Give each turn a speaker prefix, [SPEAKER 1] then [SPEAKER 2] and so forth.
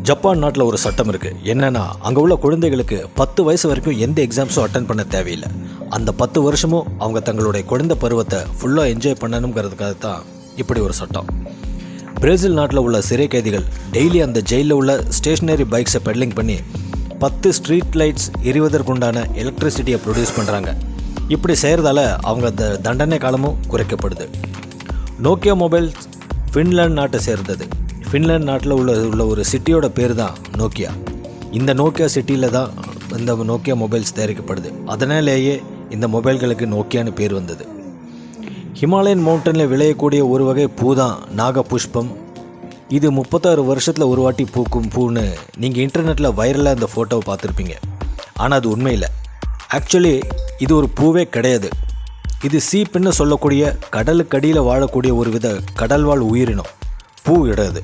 [SPEAKER 1] Japan நாட்டில் ஒரு சட்டம் இருக்குது. என்னென்னா, அங்கே உள்ள குழந்தைகளுக்கு 10 வயசு வரைக்கும் எந்த எக்ஸாம்ஸும் அட்டன் பண்ண தேவையில்லை. அந்த 10 வருஷமும் அவங்க தங்களுடைய குழந்தை பருவத்தை ஃபுல்லாக என்ஜாய் பண்ணணுங்கிறதுக்காக தான் இப்படி ஒரு சட்டம். பிரேசில் நாட்டில் உள்ள சிறை கைதிகள் டெய்லி அந்த ஜெயிலில் உள்ள ஸ்டேஷ்னரி பைக்ஸை பெடலிங் பண்ணி 10 ஸ்ட்ரீட் லைட்ஸ் எரிவதற்குண்டான எலக்ட்ரிசிட்டியை ப்ரொடியூஸ் பண்ணுறாங்க. இப்படி செய்கிறதால அவங்க அந்த தண்டனை காலமும் குறைக்கப்படுது. நோக்கியா மொபைல்ஸ் ஃபின்லாந்து நாட்டை சேர்ந்தது. ஃபின்லாந்து நாட்டில் உள்ள ஒரு சிட்டியோட பேர் தான் நோக்கியா. இந்த நோக்கியா சிட்டியில் தான் இந்த நோக்கியா மொபைல்ஸ் தயாரிக்கப்படுது. அதனாலேயே இந்த மொபைல்களுக்கு நோக்கியான்னு பேர் வந்தது. ஹிமாலயன் மவுண்டனில் விளையக்கூடிய ஒரு வகை பூ தான் நாக புஷ்பம். இது 36 வருஷத்தில் ஒரு வாட்டி பூக்கும் பூன்னு நீங்கள் இன்டர்நெட்டில் வைரலாக இந்த ஃபோட்டோவை பார்த்துருப்பீங்க. ஆனால் அது உண்மையில் ஆக்சுவலி இது ஒரு பூவே கிடையாது. இது சீப்புன்னு சொல்லக்கூடிய கடலுக்கடியில் வாழக்கூடிய ஒரு வித கடல்வாழ் உயிரினம். பூ இடாது.